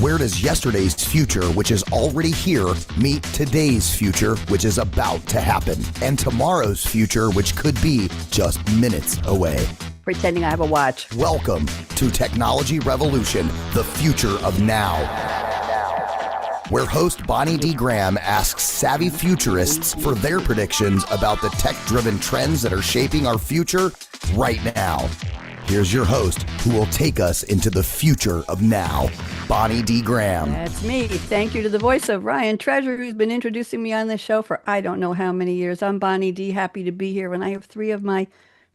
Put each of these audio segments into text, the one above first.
Where does yesterday's future, which is already here, meet today's future, which is about to happen, and tomorrow's future, which could be just minutes away? Pretending I have a watch. Welcome to Technology Revolution, the future of now, where host Bonnie D. Graham asks savvy futurists for their predictions about the tech-driven trends that are shaping our future right now. Here's your host, who will take us into the future of now, Bonnie D. Graham. That's me. Thank you to the voice of Ryan Treasure, who's been introducing me on this show for I don't know how many years. I'm Bonnie D. Happy to be here, and I have three of my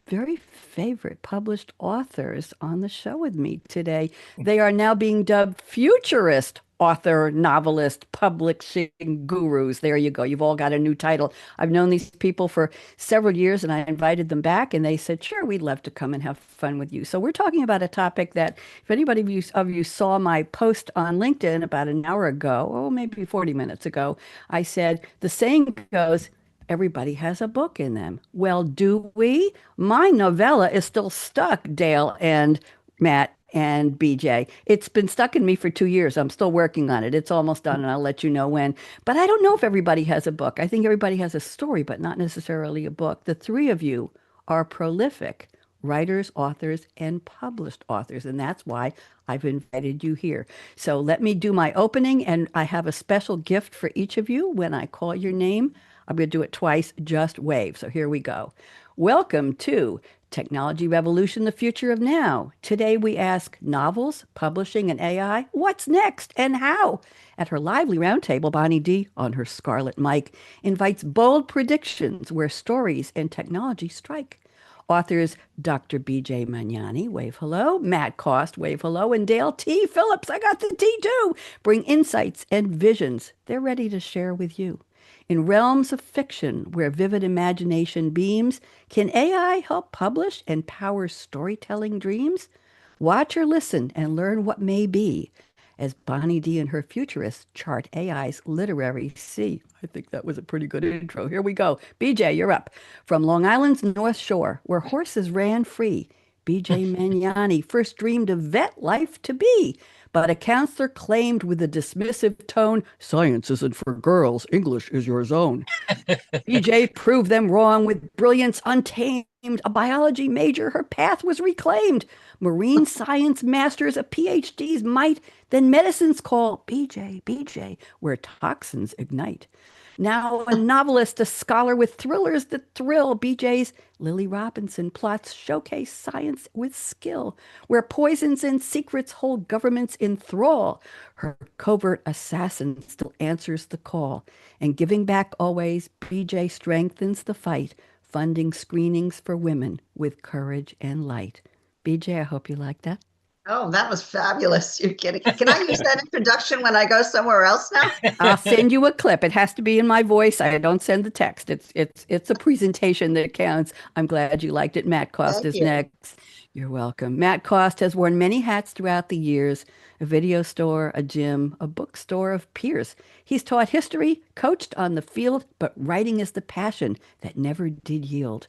very favorite published authors on the show with me today. They are now being dubbed futurist author, novelist, publishing gurus. There you go. You've all got a new title. I've known these people for several years, and I invited them back, and they said, sure, we'd love to come and have fun with you. So we're talking about a topic that if anybody of you saw my post on LinkedIn about an hour ago, or maybe 40 minutes ago, I said, the saying goes, everybody has a book in them. Well, do we? My novella is still stuck, Dale and Matt and BJ. It's been stuck in me for 2 years. I'm still working on it. It's almost done, and I'll let you know when. But I don't know if everybody has a book. I think everybody has a story, but not necessarily a book. The three of you are prolific writers, authors, and published authors, and that's why I've invited you here. So let me do my opening, and I have a special gift for each of you. When I call your name, I'm going to do it twice, just wave. So here we go. Welcome to Technology Revolution, the future of now. Today we ask novels, publishing, and AI, what's next and how? At her lively roundtable, Bonnie D, on her Scarlett mic, invites bold predictions where stories and technology strike. Authors Dr. B.J. Magnani, wave hello, Matt Cost, wave hello, and Dale T. Phillips, I got the T too, bring insights and visions they're ready to share with you. In realms of fiction where vivid imagination beams, can AI help publish and power storytelling dreams? Watch or listen and learn what may be as Bonnie D and her futurists chart AI's literary sea. I think that was a pretty good intro. Here we go. BJ, you're up. From Long Island's North Shore, where horses ran free, B.J. Magnani first dreamed of vet life to be, but a counselor claimed with a dismissive tone, science isn't for girls, English is your zone. B.J. proved them wrong with brilliance untamed. A biology major, her path was reclaimed. Marine science masters, a PhD's might, then medicine's call, B.J., where toxins ignite. Now a novelist, a scholar with thrillers that thrill, B.J.'s Lily Robinson plots showcase science with skill, where poisons and secrets hold governments in thrall. Her covert assassin still answers the call, and giving back always, B.J. strengthens the fight, funding screenings for women with courage and light. B.J., I hope you like that. Oh, that was fabulous. You're kidding. Can I use that introduction when I go somewhere else now? I'll send you a clip. It has to be in my voice. I don't send the text. It's a presentation that counts. I'm glad you liked it. Matt Cost Thank is you. next. You're welcome. Matt Cost has worn many hats throughout the years, a video store, a gym, a bookstore of peers. He's taught history, coached on the field, but writing is the passion that never did yield.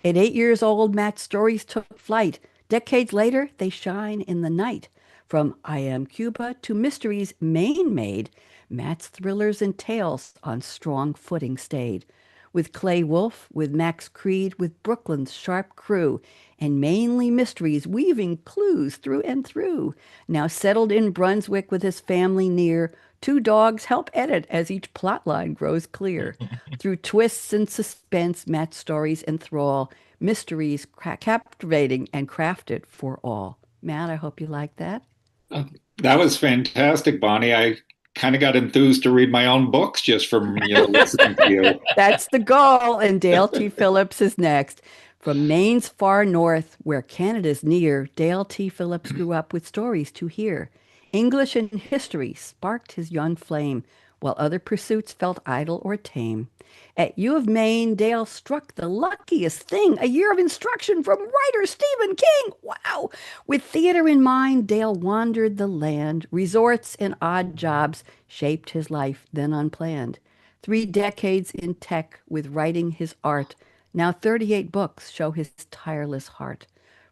At 8 years old, Matt's stories took flight. Decades later, they shine in the night. From I Am Cuba to Mysteries Maine made, Matt's thrillers and tales on strong footing stayed. With Clay Wolfe, with Max Creed, with Brooklyn's sharp crew, and mainly mysteries weaving clues through and through. Now settled in Brunswick with his family near, two dogs help edit as each plotline grows clear. Through twists and suspense, Matt's stories enthrall, mysteries captivating and crafted for all. Matt, I hope you like that. That was fantastic, Bonnie. I kind of got enthused to read my own books just from listening to you. That's the goal. And Dale T. Phillips is next. From Maine's far north, where Canada's near, Dale T. Phillips grew up with stories to hear. English and history sparked his young flame, while other pursuits felt idle or tame. At U of Maine, Dale struck the luckiest thing, a year of instruction from writer Stephen King. Wow! With theater in mind, Dale wandered the land. Resorts and odd jobs shaped his life then unplanned. 3 decades in tech with writing his art. Now 38 books show his tireless heart.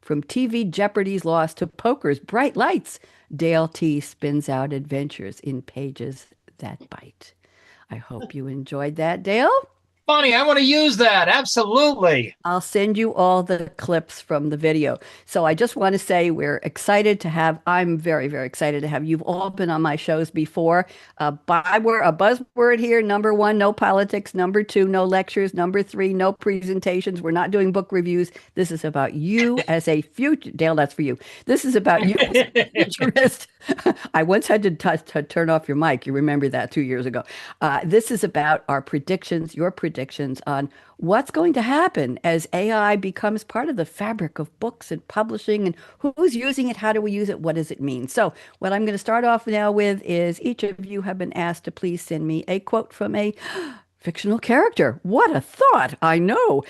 From TV Jeopardy's loss to poker's bright lights, Dale T spins out adventures in pages that bite. I hope you enjoyed that, Dale. Bonnie, I want to use that. Absolutely. I'll send you all the clips from the video. So I just want to say we're excited to have, I'm very, very excited to have, you've all been on my shows before. A buzzword here, number one, no politics. Number two, no lectures. Number three, no presentations. We're not doing book reviews. This is about you as a future, Dale, that's for you. This is about you as a futurist. I once had to turn off your mic. You remember that 2 years ago. This is about our predictions, your predictions on what's going to happen as AI becomes part of the fabric of books and publishing, and who's using it, how do we use it, what does it mean? So what I'm going to start off now with is each of you have been asked to please send me a quote from a fictional character. What a thought. I know.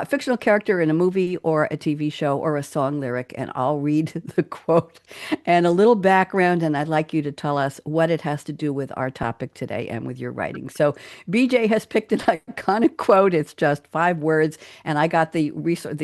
Fictional character in a movie or a TV show or a song lyric, and I'll read the quote and a little background, and I'd like you to tell us what it has to do with our topic today and with your writing. So BJ has picked an iconic quote. It's just 5 words, and I got the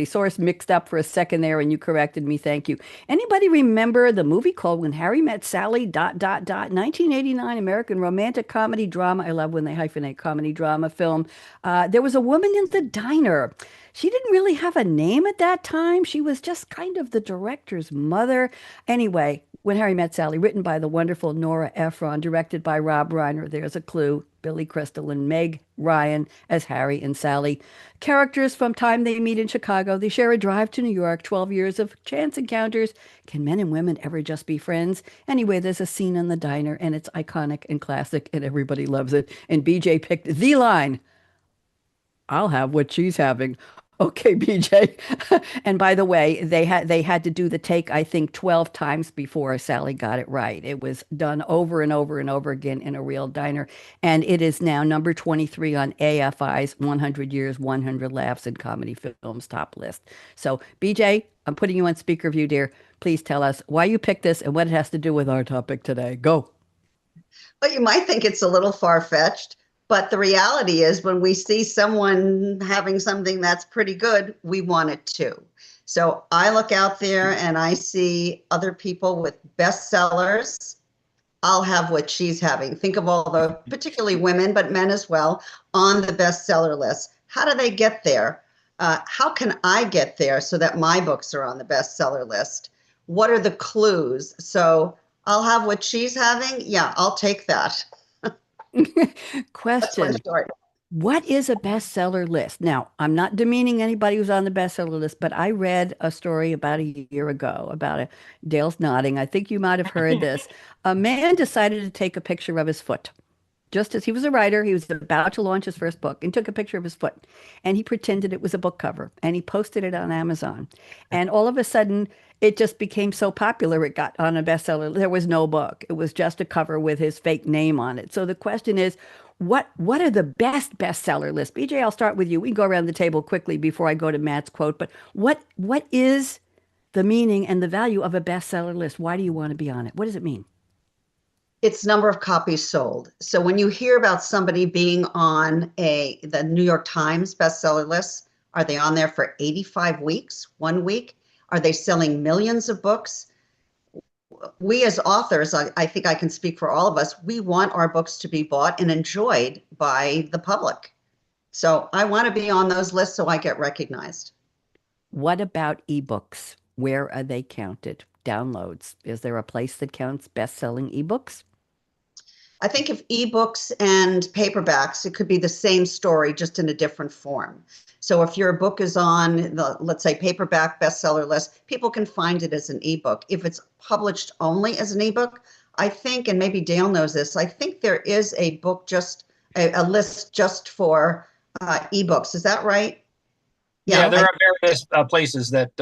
source mixed up for a second there, and you corrected me. Thank you. Anybody remember the movie called When Harry Met Sally, ... 1989 American romantic comedy drama. I love when they hyphenate comedy drama film. There was a woman in the diner. She didn't really have a name at that time. She was just kind of the director's mother. Anyway, When Harry Met Sally, written by the wonderful Nora Ephron, directed by Rob Reiner. There's a clue. Billy Crystal and Meg Ryan as Harry and Sally. Characters from time they meet in Chicago. They share a drive to New York, 12 years of chance encounters. Can men and women ever just be friends? Anyway, there's a scene in the diner, and it's iconic and classic, and everybody loves it. And BJ picked the line, I'll have what she's having. Okay, BJ. And by the way, they had to do the take, I think, 12 times before Sally got it right. It was done over and over and over again in a real diner. And it is now number 23 on AFI's 100 Years, 100 Laughs in Comedy Films top list. So, BJ, I'm putting you on speaker view, dear. Please tell us why you picked this and what it has to do with our topic today. Go. Well, you might think it's a little far-fetched, but the reality is when we see someone having something that's pretty good, we want it too. So I look out there and I see other people with bestsellers. I'll have what she's having. Think of all the, particularly women, but men as well, on the bestseller list. How do they get there? How can I get there so that my books are on the bestseller list? What are the clues? So I'll have what she's having. Yeah, I'll take that. Question. What is a bestseller list? Now, I'm not demeaning anybody who's on the bestseller list, but I read a story about a year ago about Dale's nodding. I think you might have heard this. A man decided to take a picture of his foot. Just as he was a writer, he was about to launch his first book and took a picture of his foot. And he pretended it was a book cover and he posted it on Amazon. And all of a sudden, it just became so popular, it got on a bestseller. There was no book. It was just a cover with his fake name on it. So the question is, what are the best bestseller lists? BJ, I'll start with you. We can go around the table quickly before I go to Matt's quote. But what is the meaning and the value of a bestseller list? Why do you want to be on it? What does it mean? It's number of copies sold. So when you hear about somebody being on the New York Times bestseller list, are they on there for 85 weeks, 1 week? Are they selling millions of books? We as authors, I think I can speak for all of us, we want our books to be bought and enjoyed by the public. So I want to be on those lists so I get recognized. What about ebooks? Where are they counted? Downloads. Is there a place that counts best-selling ebooks? I think if ebooks and paperbacks, it could be the same story, just in a different form. So if your book is on the, let's say, paperback bestseller list, people can find it as an ebook. If it's published only as an ebook, I think, and maybe Dale knows this, I think there is a book a list just for ebooks. Is that right? Yeah, there are various places that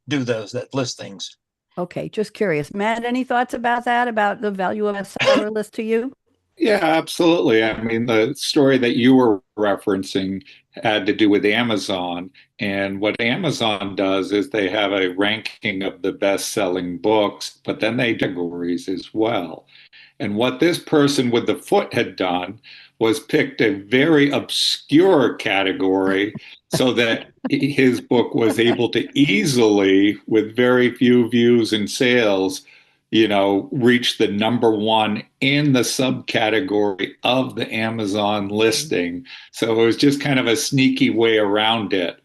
do those, that list things. Okay, just curious. Matt, any thoughts about that, about the value of a bestseller list to you? Yeah, absolutely. I mean, the story that you were referencing had to do with Amazon. And what Amazon does is they have a ranking of the best-selling books, but then they categories as well. And what this person with the foot had done was picked a very obscure category so that his book was able to easily, with very few views and sales, reach the number one in the subcategory of the Amazon listing. So it was just kind of a sneaky way around it.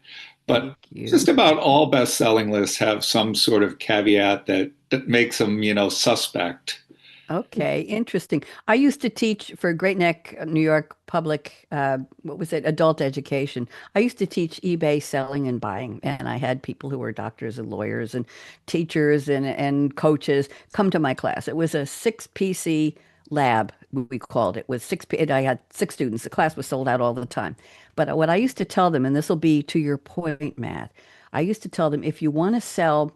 But Thank you. just about all best-selling lists have some sort of caveat that makes them, suspect. Okay, interesting. I used to teach for Great Neck, New York Public, what was it, adult education. I used to teach eBay selling and buying, and I had people who were doctors and lawyers and teachers and coaches come to my class. It was a six PC lab, we called it, with and I had six students. The class was sold out all the time. But what I used to tell them, and this will be to your point, Matt, I used to tell them if you want to sell,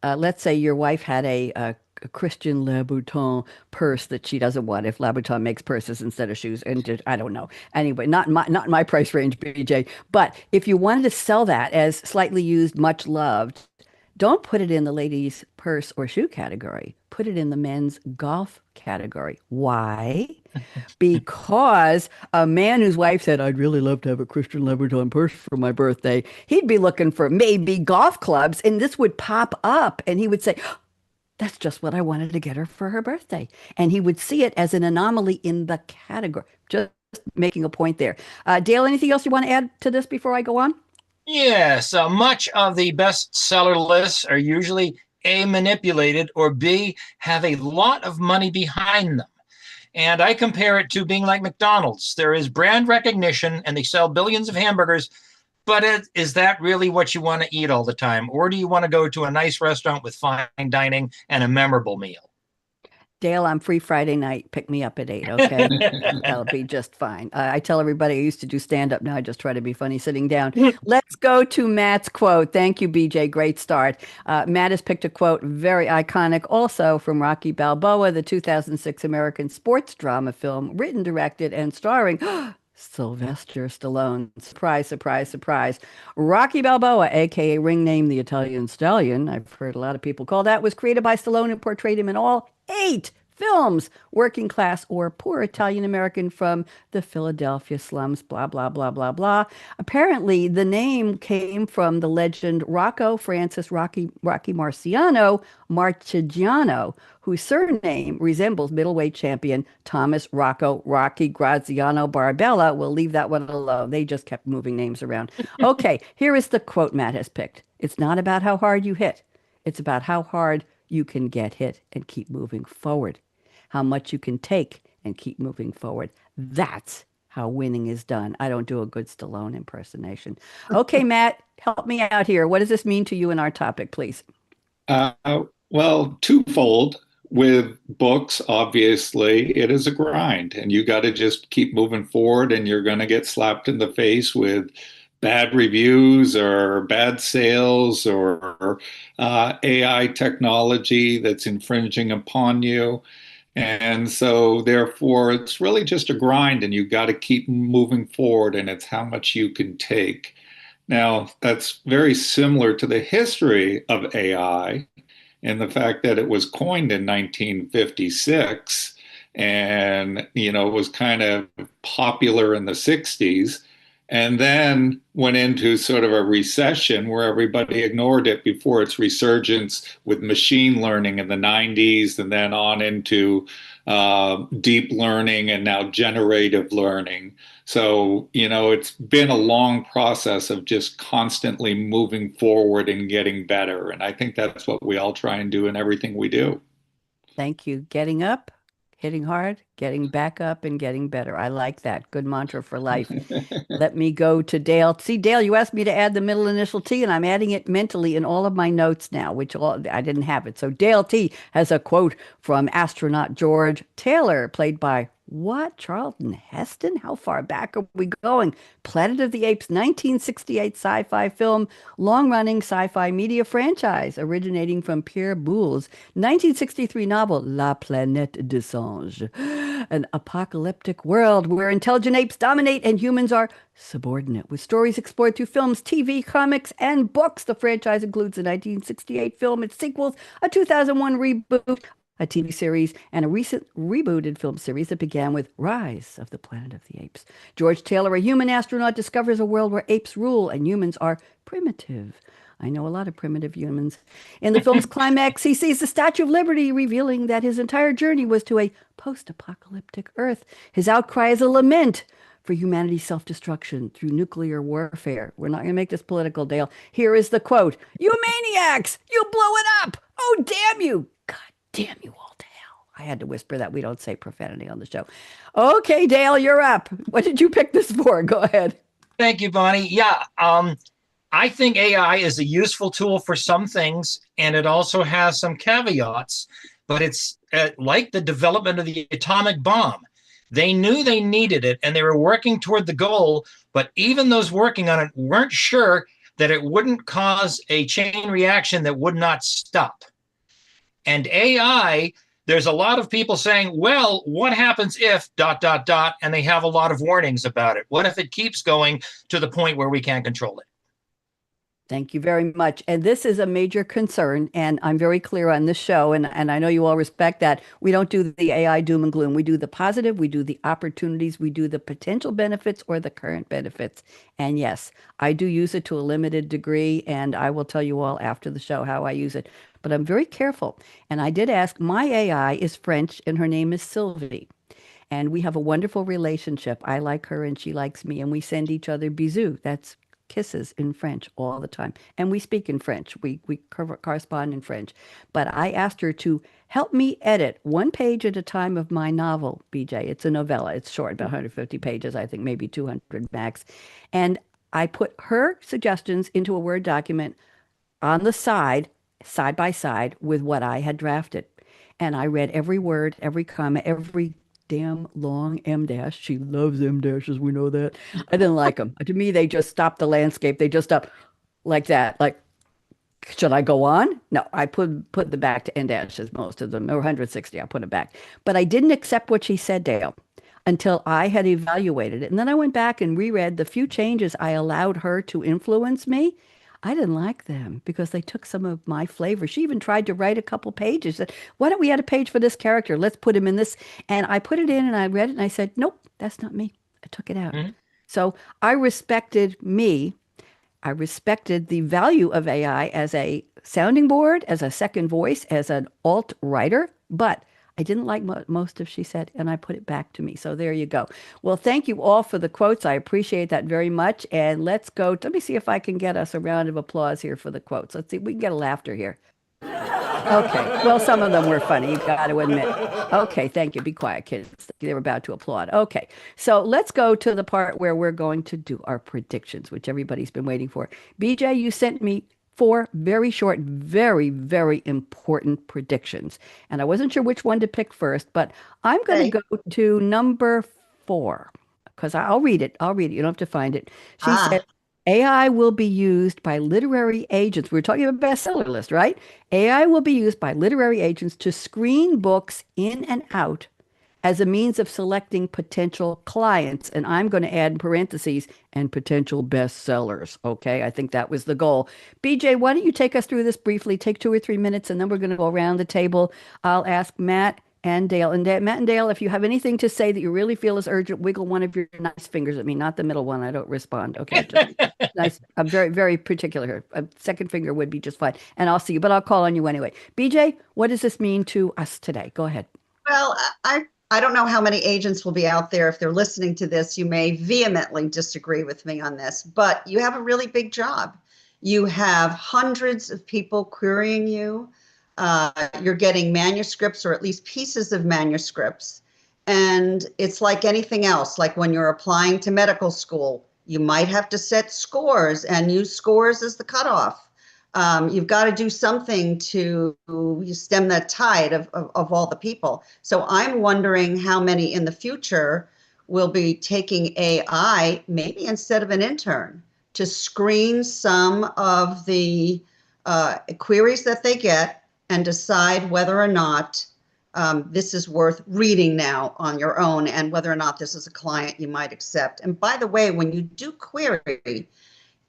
let's say your wife had a Christian Louboutin purse that she doesn't want if Louboutin makes purses instead of shoes. And just, I don't know. Anyway, not in my price range, BJ. But if you wanted to sell that as slightly used, much loved, don't put it in the ladies' purse or shoe category. Put it in the men's golf category. Why? Because a man whose wife said, I'd really love to have a Christian Louboutin purse for my birthday, he'd be looking for maybe golf clubs, and this would pop up, and he would say, that's just what I wanted to get her for her birthday. And he would see it as an anomaly in the category. Just making a point there. Dale, anything else you want to add to this before I go on? Yes, much of the bestseller lists are usually A, manipulated, or B, have a lot of money behind them. And I compare it to being like McDonald's. There is brand recognition and they sell billions of hamburgers, but is that really what you want to eat all the time? Or do you want to go to a nice restaurant with fine dining and a memorable meal? Dale, I'm free Friday night. Pick me up at 8, okay? That'll be just fine. I tell everybody I used to do stand up. Now I just try to be funny sitting down. Let's go to Matt's quote. Thank you, BJ. Great start. Matt has picked a quote very iconic also from Rocky Balboa, the 2006 American sports drama film, written, directed, and starring Sylvester Stallone. Surprise, surprise, surprise. Rocky Balboa, aka ring name the Italian Stallion, I've heard a lot of people call that, was created by Stallone and portrayed him in all 8 films. Working class or poor Italian American from the Philadelphia slums, blah, blah, blah, blah, blah. Apparently, the name came from the legend Rocco Francis Rocky Marciano Marchigiano, whose surname resembles middleweight champion Thomas Rocco Rocky Graziano Barbella. We'll leave that one alone. They just kept moving names around. Okay, here is the quote Matt has picked. It's not about how hard you hit. It's about how hard you can get hit and keep moving forward. How much you can take and keep moving forward. That's how winning is done. I don't do a good Stallone impersonation. Okay, Matt, help me out here. What does this mean to you in our topic, please? Uh, well, twofold. With books, obviously, it is a grind, and you got to just keep moving forward, and you're going to get slapped in the face with bad reviews or bad sales or AI technology that's infringing upon you. And so, therefore, it's really just a grind, and you got to keep moving forward, and it's how much you can take. Now, that's very similar to the history of AI and the fact that it was coined in 1956 and, was kind of popular in the 60s and then went into sort of a recession where everybody ignored it before its resurgence with machine learning in the 90s and then on into deep learning and now generative learning. So, it's been a long process of just constantly moving forward and getting better. And I think that's what we all try and do in everything we do. Thank you. Getting up, hitting hard, getting back up, and getting better. I like that. Good mantra for life. Let me go to Dale. See, Dale, you asked me to add the middle initial T, and I'm adding it mentally in all of my notes now, which I didn't have it. So Dale T has a quote from astronaut George Taylor, played by what? Charlton Heston? How far back are we going? Planet of the Apes, 1968 sci-fi film, long-running sci-fi media franchise originating from Pierre Boulle's 1963 novel La Planète des Singes. An apocalyptic world where intelligent apes dominate and humans are subordinate, with stories explored through films, TV, comics, and books. The franchise includes a 1968 film, its sequels, a 2001 reboot, a TV series, and a recent rebooted film series that began with Rise of the Planet of the Apes. George Taylor, a human astronaut, discovers a world where apes rule and humans are primitive. I know a lot of primitive humans. In the film's climax, he sees the Statue of Liberty, revealing that his entire journey was to a post-apocalyptic Earth. His outcry is a lament for humanity's self-destruction through nuclear warfare. We're not going to make this political, Dale. Here is the quote: "You maniacs! You blew it up! Oh, damn you! God damn you all to hell." I had to whisper that. We don't say profanity on the show. Okay, Dale, you're up. What did you pick this for? Go ahead. Thank you, Bonnie. Yeah, I think AI is a useful tool for some things, and it also has some caveats, but it's like the development of the atomic bomb. They knew they needed it, and they were working toward the goal, but even those working on it weren't sure that it wouldn't cause a chain reaction that would not stop. And AI, there's a lot of people saying, well, what happens if ... and they have a lot of warnings about it. What if it keeps going to the point where we can't control it? Thank you very much. And this is a major concern, and I'm very clear on this show, and I know you all respect that. We don't do the AI doom and gloom. We do the positive, we do the opportunities, we do the potential benefits or the current benefits. And yes, I do use it to a limited degree, and I will tell you all after the show how I use it. But I'm very careful. And I did ask, my AI is French, and her name is Sylvie. And we have a wonderful relationship. I like her, and she likes me, and we send each other bisous. That's kisses in French all the time. And we speak in French. We correspond in French. But I asked her to help me edit one page at a time of my novel, BJ. It's a novella. It's short, about 150 pages, I think, maybe 200 max. And I put her suggestions into a Word document on the side by side with what I had drafted. And I read every word, every comma, every damn long M dash. She loves M dashes. We know that. I didn't like them. To me, they just stopped the landscape. They just stopped like that. Like, should I go on? No, I put them back to N dashes, most of them, or 160. I put it back. But I didn't accept what she said, Dale, until I had evaluated it. And then I went back and reread the few changes I allowed her to influence me. I didn't like them because they took some of my flavor. She even tried to write a couple pages. Said, why don't we add a page for this character? Let's put him in this. And I put it in and I read it and I said, nope, that's not me. I took it out. Mm-hmm. So I respected me. I respected the value of AI as a sounding board, as a second voice, as an alt writer, but I didn't like most of she said, and I put it back to me. So there you go. Well, thank you all for the quotes. I appreciate that very much. And let's go. Let me see if I can get us a round of applause here for the quotes. Let's see. We can get a laughter here. Okay. Well, some of them were funny. You got to admit. Okay. Thank you. Be quiet, kids. They were about to applaud. Okay. So let's go to the part where we're going to do our predictions, which everybody's been waiting for. BJ, you sent me 4 very short, very, very important predictions. And I wasn't sure which one to pick first, but I'm going to go to number 4 because I'll read it. You don't have to find it. She said, AI will be used by literary agents. We're talking about bestseller list, right? AI will be used by literary agents to screen books in and out as a means of selecting potential clients. And I'm going to add in parentheses, and potential bestsellers. Okay, I think that was the goal. BJ, why don't you take us through this briefly? Take 2 or 3 minutes, and then we're going to go around the table. I'll ask Matt and Dale. And Matt and Dale, if you have anything to say that you really feel is urgent, wiggle one of your nice fingers at me, not the middle one. I don't respond. Okay, just nice. I'm very, very particular here. A second finger would be just fine. And I'll see you, but I'll call on you anyway. BJ, what does this mean to us today? Go ahead. Well, I don't know how many agents will be out there. If they're listening to this, you may vehemently disagree with me on this, but you have a really big job. You have hundreds of people querying you. You're getting manuscripts or at least pieces of manuscripts. And it's like anything else, like when you're applying to medical school, you might have to set scores and use scores as the cutoff. You've got to do something to stem that tide of all the people. So I'm wondering how many in the future will be taking AI, maybe instead of an intern, to screen some of the queries that they get and decide whether or not this is worth reading now on your own, and whether or not this is a client you might accept. And by the way, when you do query,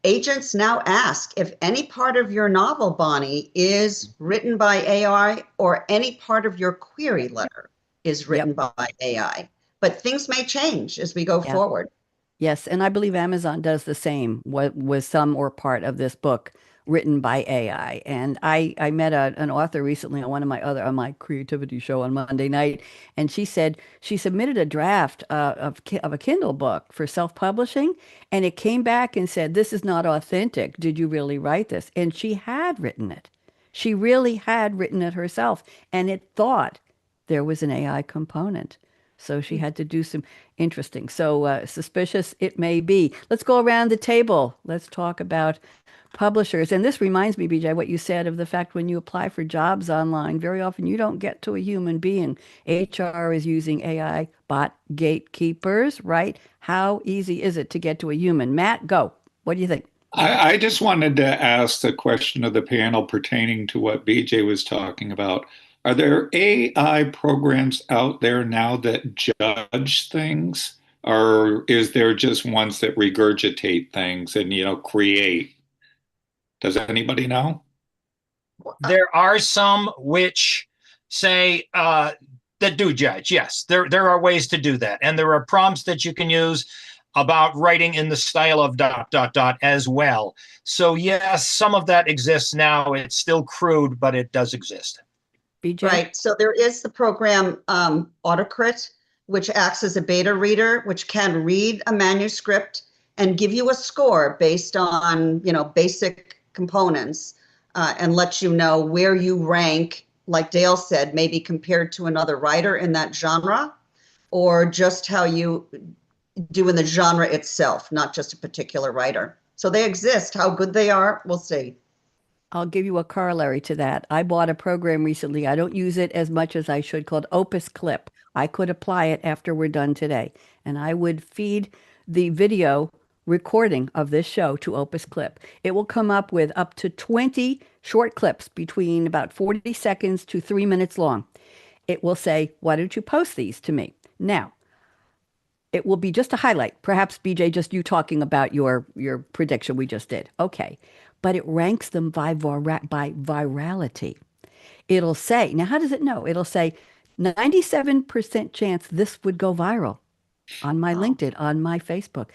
agents now ask if any part of your novel, Bonnie, is written by AI, or any part of your query letter is written by AI. But things may change as we go forward. Yes, and I believe Amazon does the same with some or part of this book written by AI. And I met an author recently on on my creativity show on Monday night, and she said she submitted a draft of a Kindle book for self-publishing, and it came back and said, "This is not authentic. Did you really write this?" And she had written it. She really had written it herself, and it thought there was an AI component. So she had to do some interesting. So suspicious it may be. Let's go around the table. Let's talk about publishers. And this reminds me, BJ, what you said of the fact when you apply for jobs online, very often you don't get to a human being. HR is using AI bot gatekeepers, right? How easy is it to get to a human? Matt, go. What do you think? I just wanted to ask the question of the panel pertaining to what BJ was talking about. Are there AI programs out there now that judge things, or is there just ones that regurgitate things and, create? Does anybody know? There are some which say that do judge. Yes, there are ways to do that. And there are prompts that you can use about writing in the style of ... as well. So yes, some of that exists now. It's still crude, but it does exist. BJ? Right. So there is the program Autocrit, which acts as a beta reader, which can read a manuscript and give you a score based on, basic components, and let you know where you rank, like Dale said, maybe compared to another writer in that genre, or just how you do in the genre itself, not just a particular writer. So they exist. How good they are, we'll see. I'll give you a corollary to that. I bought a program recently. I don't use it as much as I should, called Opus Clip. I could apply it after we're done today, and I would feed the video recording of this show to Opus Clip. It will come up with up to 20 short clips between about 40 seconds to 3 minutes long. It will say, "Why don't you post these to me?" Now, it will be just a highlight. Perhaps, BJ, just you talking about your prediction we just did. Okay. But it ranks them by virality. It'll say, now how does it know? It'll say 97% chance this would go viral on my LinkedIn, on my Facebook.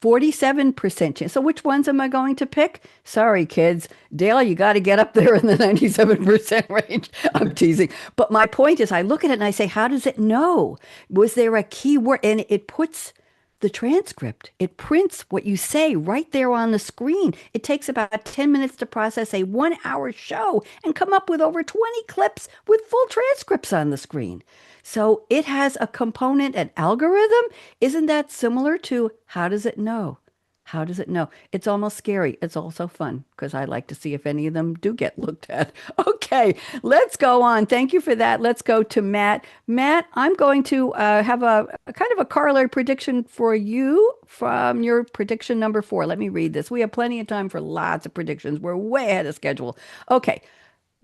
47% chance. So which ones am I going to pick? Sorry, kids. Dale, you got to get up there in the 97% range. I'm teasing. But my point is, I look at it and I say, how does it know? Was there a key word? And it puts the transcript. It prints what you say right there on the screen. It takes about 10 minutes to process a 1 hour show and come up with over 20 clips with full transcripts on the screen. So it has a component, an algorithm. Isn't that similar to how does it know? How does it know? It's almost scary. It's also fun because I like to see if any of them do get looked at. Okay, let's go on. Thank you for that. Let's go to Matt. Matt, I'm going to have a kind of a corollary prediction for you from your prediction number 4. Let me read this. We have plenty of time for lots of predictions. We're way ahead of schedule. Okay.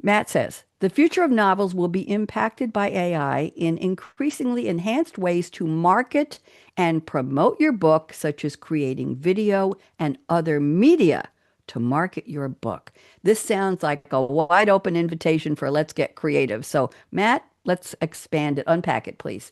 Matt says, the future of novels will be impacted by AI in increasingly enhanced ways to market and promote your book, such as creating video and other media to market your book. This sounds like a wide open invitation for let's get creative. So, Matt, let's expand it. Unpack it, please.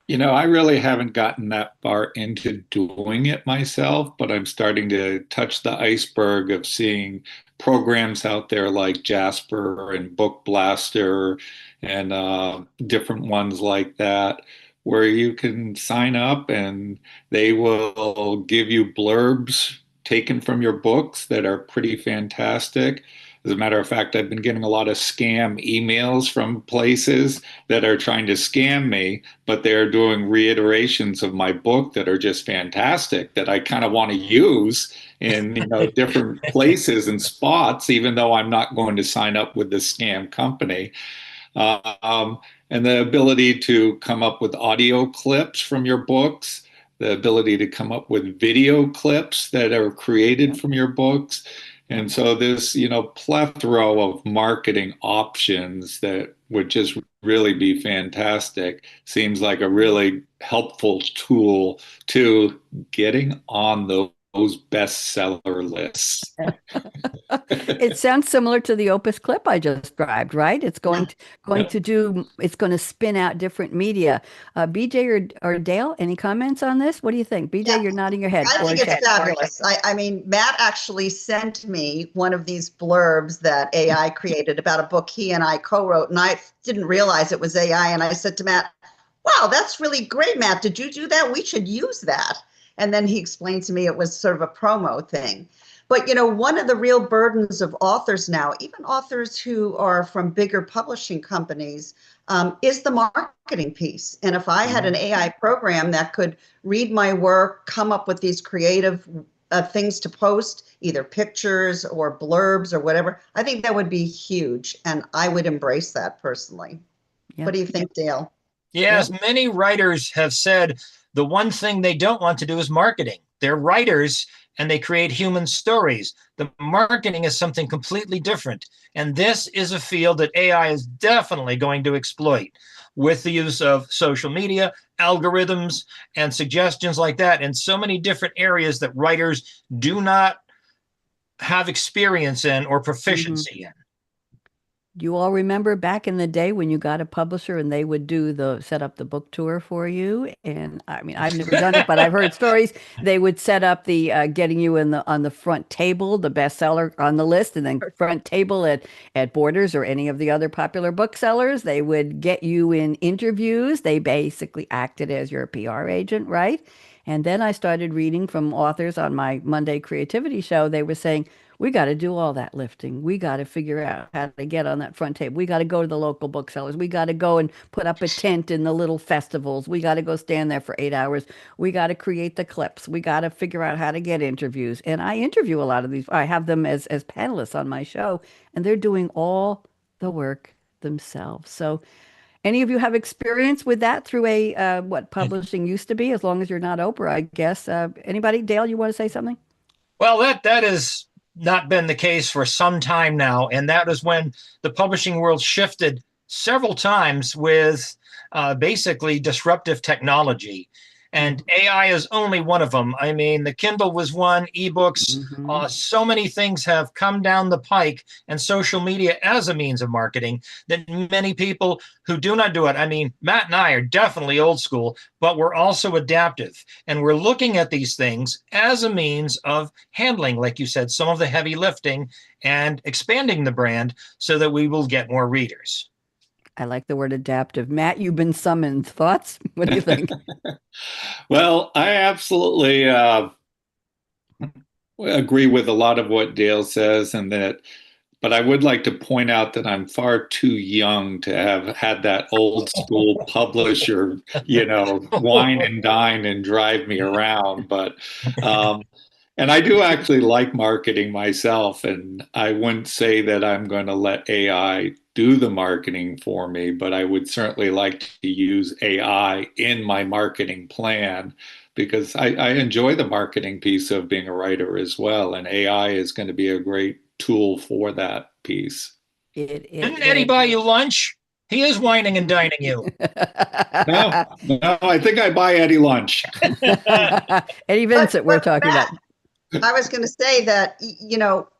I really haven't gotten that far into doing it myself, but I'm starting to touch the iceberg of seeing programs out there like Jasper and Book Blaster and different ones like that, where you can sign up and they will give you blurbs taken from your books that are pretty fantastic. As a matter of fact, I've been getting a lot of scam emails from places that are trying to scam me, but they're doing reiterations of my book that are just fantastic that I kind of want to use in different places and spots, even though I'm not going to sign up with the scam company. And the ability to come up with audio clips from your books, the ability to come up with video clips that are created from your books. And so this, plethora of marketing options that would just really be fantastic. Seems like a really helpful tool to getting on those bestseller lists. It sounds similar to the Opus clip I just described, right? It's Yeah. it's going to spin out different media. BJ or Dale, any comments on this? What do you think? BJ, Yeah. you're nodding your head. I Or think Ted. it's fabulous. I mean, Matt actually sent me one of these blurbs that AI created about a book he and I co-wrote, and I didn't realize it was AI. And I said to Matt, "Wow, that's really great, Matt. Did you do that? We should use that." And then he explained to me it was sort of a promo thing. But one of the real burdens of authors now, even authors who are from bigger publishing companies, is the marketing piece. And if I had an AI program that could read my work, come up with these creative things to post, either pictures or blurbs or whatever, I think that would be huge. And I would embrace that personally. Yeah. What do you think, Dale? Yes, many writers have said the one thing they don't want to do is marketing. They're writers and they create human stories. The marketing is something completely different. And this is a field that AI is definitely going to exploit with the use of social media, algorithms, and suggestions like that in so many different areas that writers do not have experience in or proficiency in. Do you all remember back in the day when you got a publisher and they would set up the book tour for you? And I mean, I've never done it, but I've heard stories. They would set up the getting you on the front table, the bestseller on the list, and then front table at Borders or any of the other popular booksellers. They would get you in interviews. They basically acted as your PR agent, right? And then I started reading from authors on my Monday Creativity show. They were saying, we got to do all that lifting. We got to figure out how to get on that front table. We got to go to the local booksellers. We got to go and put up a tent in the little festivals. We got to go stand there for 8 hours. We got to create the clips. We got to figure out how to get interviews. And I interview a lot of these. I have them as panelists on my show, and they're doing all the work themselves. So any of you have experience with that through what publishing used to be, as long as you're not Oprah, I guess. Anybody? Dale, you want to say something? Well, that has not been the case for some time now. And that is when the publishing world shifted several times with basically disruptive technology. And AI is only one of them. I mean, the Kindle was one, ebooks, so many things have come down the pike, and social media as a means of marketing that many people who do not do it. I mean, Matt and I are definitely old school, but we're also adaptive. And we're looking at these things as a means of handling, like you said, some of the heavy lifting and expanding the brand so that we will get more readers. I like the word adaptive. Matt, you've been summoned. Thoughts? What do you think? Well, I absolutely agree with a lot of what Dale says, but I would like to point out that I'm far too young to have had that old school publisher, wine and dine and drive me around. But and I do actually like marketing myself, and I wouldn't say that I'm going to let AI do the marketing for me, but I would certainly like to use AI in my marketing plan because I enjoy the marketing piece of being a writer as well, and AI is going to be a great tool for that piece. Didn't Eddie buy you lunch? He is whining and dining you. No, I think I buy Eddie lunch. Eddie Vincent, we're talking about. I was going to say that,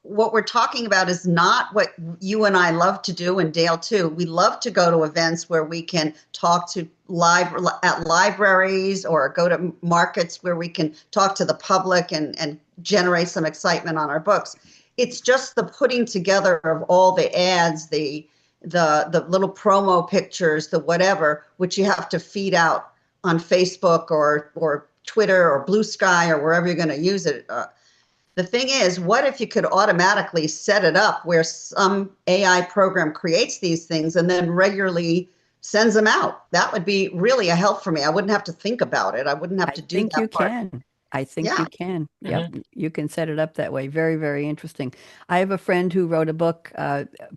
what we're talking about is not what you and I love to do, and Dale too. We love to go to events where we can talk to at libraries or go to markets where we can talk to the public and generate some excitement on our books. It's just the putting together of all the ads, the little promo pictures, the whatever, which you have to feed out on Facebook or Twitter or Blue Sky or wherever you're going to use it. The thing is, what if you could automatically set it up where some AI program creates these things and then regularly sends them out? That would be really a help for me. I wouldn't have to think about it. I wouldn't have to do that. I think you can. I think you can. Yep, you can set it up that way. Very, very interesting. I have a friend who wrote a book,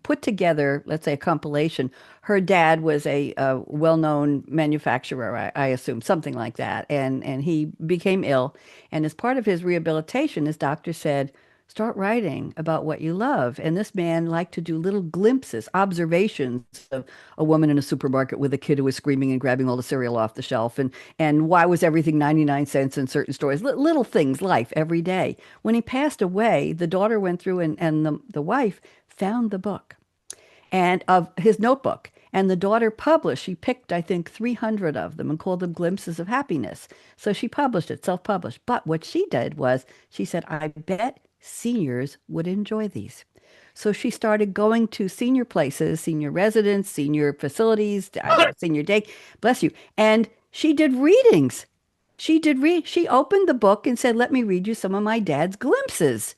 put together, let's say, a compilation. Her dad was a well-known manufacturer, I assume, something like that, and he became ill. And as part of his rehabilitation, his doctor said, start writing about what you love. And this man liked to do little glimpses, observations of a woman in a supermarket with a kid who was screaming and grabbing all the cereal off the shelf, and why was everything 99 cents in certain stores, little things, life every day. When he passed away, the daughter went through and the wife found the book and of his notebook. And the daughter published, she picked, I think, 300 of them and called them Glimpses of Happiness. So she published it, self-published. But what she did was she said, I bet seniors would enjoy these. So she started going to senior places, senior residents, senior facilities, senior day, bless you. And she did readings. She opened the book and said, let me read you some of my dad's glimpses.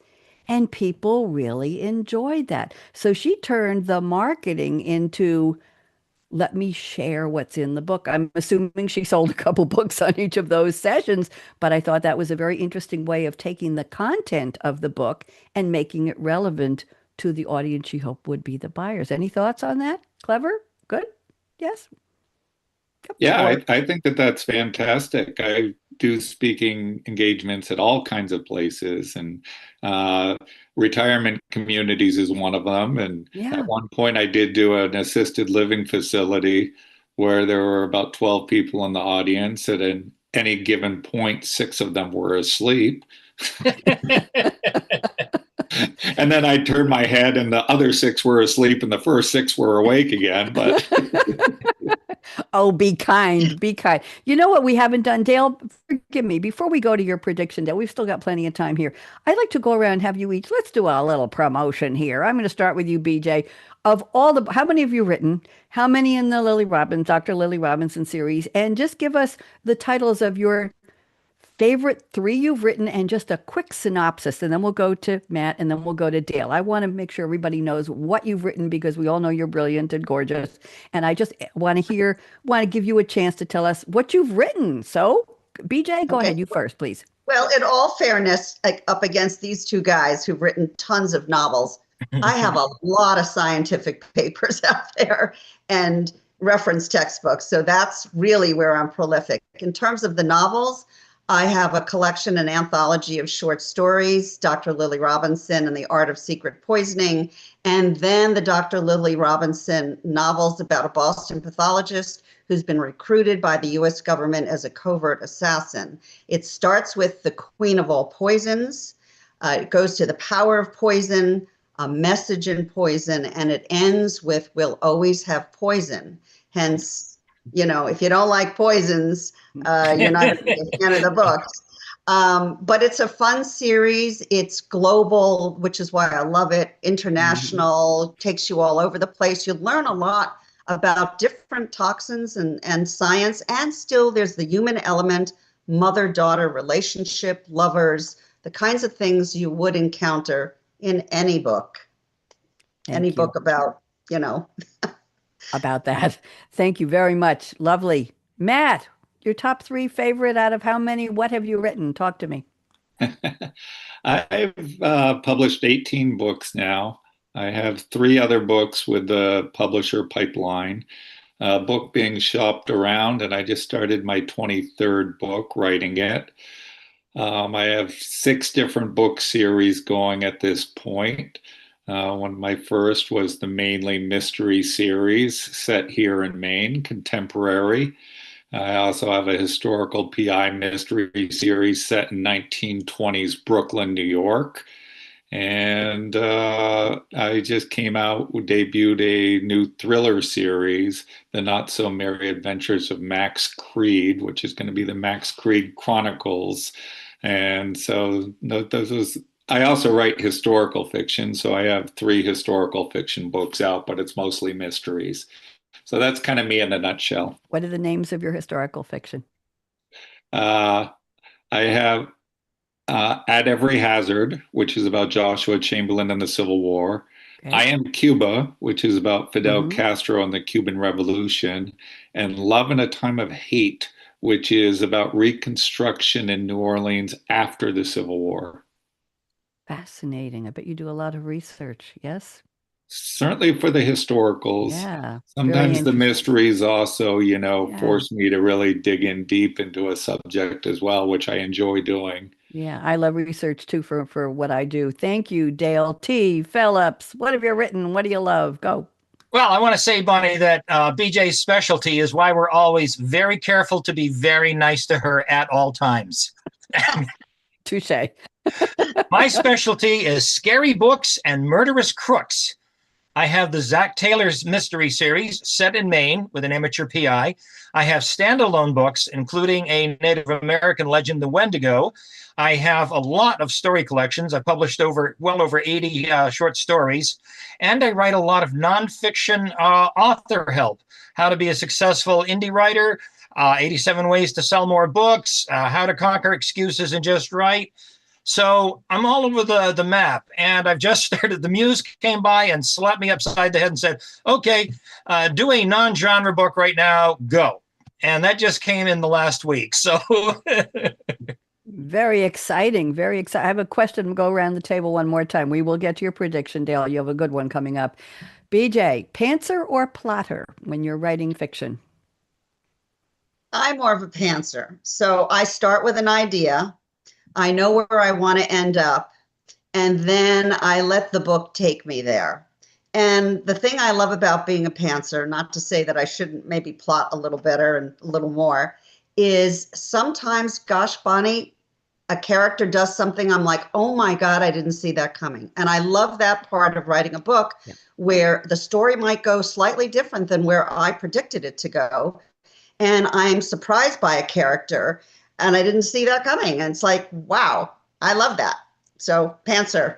And people really enjoyed that. So she turned the marketing into let me share what's in the book. I'm assuming she sold a couple books on each of those sessions, but I thought that was a very interesting way of taking the content of the book and making it relevant to the audience she hoped would be the buyers. Any thoughts on that? Clever? Good? Yes? Yep. Yeah, Or I think that that's fantastic. I do speaking engagements at all kinds of places, and uh, retirement communities is one of them. And at yeah. one point, I did do an assisted living facility where there were about 12 people in the audience. At any given point, six of them were asleep. And then I turned my head, and the other six were asleep, and the first six were awake again. But Oh, be kind, be kind. You know what we haven't done, Dale? Forgive me. Before we go to your prediction, Dale, we've still got plenty of time here. I'd like to go around and have you each. Let's do a little promotion here. I'm going to start with you, BJ. Of all the, how many have you written? How many in the Dr. Lily Robinson series? And just give us the titles of your favorite three you've written and just a quick synopsis. And then we'll go to Matt and then we'll go to Dale. I want to make sure everybody knows what you've written because we all know you're brilliant and gorgeous. And I just want to give you a chance to tell us what you've written. So, BJ, go ahead. You first, please. Well, in all fairness, like up against these two guys who've written tons of novels, I have a lot of scientific papers out there and reference textbooks. So that's really where I'm prolific. In terms of the novels, I have a collection, an anthology of short stories, Dr. Lily Robinson and the Art of Secret Poisoning, and then the Dr. Lily Robinson novels about a Boston pathologist who's been recruited by the US government as a covert assassin. It starts with The Queen of All Poisons, it goes to The Power of Poison, A Message in Poison, and it ends with We'll Always Have Poison. Hence, if you don't like poisons, you're not going to be a fan of the books. But it's a fun series. It's global, which is why I love it. International, takes you all over the place. You learn a lot about different toxins and science. And still there's the human element, mother-daughter relationship, lovers, the kinds of things you would encounter in any book. Any book about, about that. Thank you very much. Lovely. Matt, your top three favorite out of how many? What have you written? Talk to me. I've published 18 books now. I have three other books with the publisher Pipeline, a book being shopped around, and I just started my 23rd book writing it. I have 6 different book series going at this point. One of my first was the mainly mystery series set here in Maine, contemporary. I also have a historical PI mystery series set in 1920s Brooklyn, New York. And I just debuted a new thriller series, The Not So Merry Adventures of Max Creed, which is going to be the Max Creed Chronicles. And so I also write historical fiction, so I have 3 historical fiction books out, but it's mostly mysteries. So that's kind of me in a nutshell. What are the names of your historical fiction? I have At Every Hazard, which is about Joshua Chamberlain and the Civil War. Okay. I Am Cuba, which is about Fidel Castro and the Cuban Revolution. And Love in a Time of Hate, which is about Reconstruction in New Orleans after the Civil War. Fascinating. I bet you do a lot of research, yes? Certainly for the historicals. Yeah. Sometimes the mysteries also, force me to really dig in deep into a subject as well, which I enjoy doing. Yeah, I love research too for what I do. Thank you, Dale T. Phillips. What have you written? What do you love? Go. Well, I want to say, Bonnie, that BJ's specialty is why we're always very careful to be very nice to her at all times. Touche. My specialty is scary books and murderous crooks. I have the Zach Taylor's mystery series set in Maine with an amateur PI. I have standalone books, including a Native American legend, the Wendigo. I have a lot of story collections. I've published well over 80 short stories. And I write a lot of nonfiction author help, how to be a successful indie writer, 87 ways to sell more books, how to conquer excuses and just write. So I'm all over the map, and I've just started. The muse came by and slapped me upside the head and said, okay, do a non-genre book right now, go. And that just came in the last week. So Very exciting. Very exciting. I have a question. Go around the table one more time. We will get to your prediction, Dale. You have a good one coming up. BJ, pantser or plotter when you're writing fiction? I'm more of a pantser. So I start with an idea. I know where I want to end up, and then I let the book take me there. And the thing I love about being a pantser, not to say that I shouldn't maybe plot a little better and a little more, is sometimes, gosh, Bonnie, a character does something, I'm like, oh my God, I didn't see that coming. And I love that part of writing a book where the story might go slightly different than where I predicted it to go. And I'm surprised by a character and I didn't see that coming. And it's like, wow, I love that. So pantser.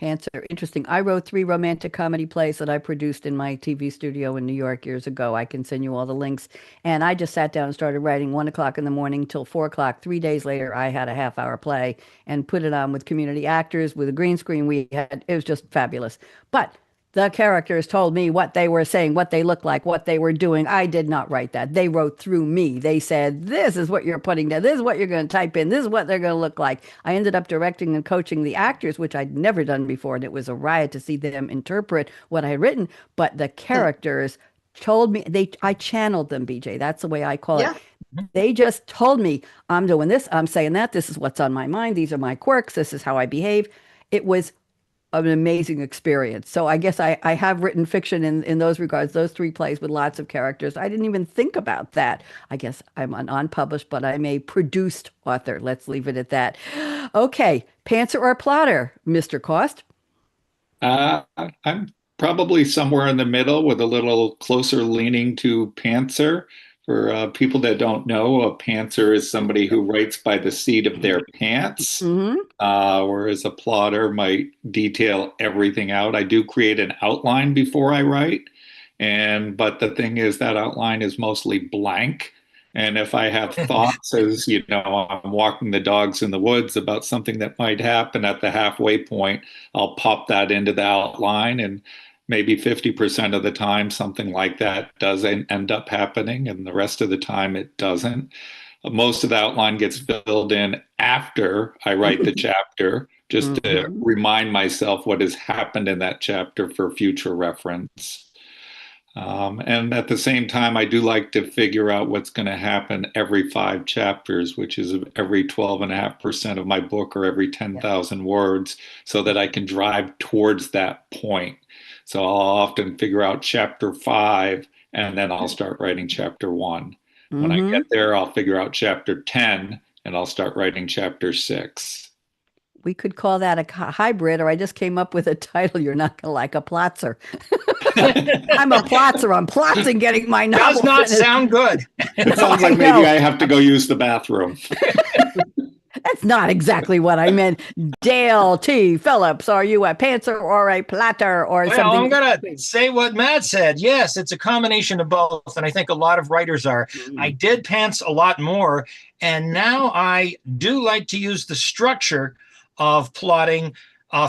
Pantser, interesting. I wrote 3 romantic comedy plays that I produced in my TV studio in New York years ago. I can send you all the links. And I just sat down and started writing 1 o'clock in the morning till 4 o'clock. 3 days later, I had a half-hour play and put it on with community actors, with a green screen. It was just fabulous. But the characters told me what they were saying, what they looked like, what they were doing. I did not write that. They wrote through me. They said, this is what you're putting down. This is what you're going to type in. This is what they're going to look like. I ended up directing and coaching the actors, which I'd never done before. And it was a riot to see them interpret what I had written. But the characters told me, I channeled them, BJ. That's the way I call it. They just told me, I'm doing this, I'm saying that. This is what's on my mind. These are my quirks. This is how I behave. It was an amazing experience. So I guess I have written fiction in those regards, those 3 plays with lots of characters. I didn't even think about that. I guess I'm an unpublished, but I'm a produced author. Let's leave it at that. Okay, pantser or plotter, Mr. Cost? I'm probably somewhere in the middle with a little closer leaning to pantser. For people that don't know, a pantser is somebody who writes by the seat of their pants, whereas a plotter might detail everything out. I do create an outline before I write, but the thing is that outline is mostly blank. And if I have thoughts as, I'm walking the dogs in the woods about something that might happen at the halfway point, I'll pop that into the outline, and maybe 50% of the time, something like that does end up happening, and the rest of the time it doesn't. Most of the outline gets filled in after I write the chapter, just to remind myself what has happened in that chapter for future reference. And at the same time, I do like to figure out what's going to happen every 5 chapters, which is every 12.5% of my book, or every 10,000 words, so that I can drive towards that point. So I'll often figure out chapter 5, and then I'll start writing chapter 1. When I get there, I'll figure out chapter 10, and I'll start writing chapter 6. We could call that a hybrid, or I just came up with a title you're not going to like, a plotzer. I'm a plotzer. I'm plotting getting my novel. Does not sound good. It sounds like maybe I have to go use the bathroom. That's not exactly what I meant. Dale T. Phillips, are you a pantser or a plotter or something? I'm going to say what Matt said. Yes, it's a combination of both, and I think a lot of writers are. I did pants a lot more, and now I do like to use the structure of plotting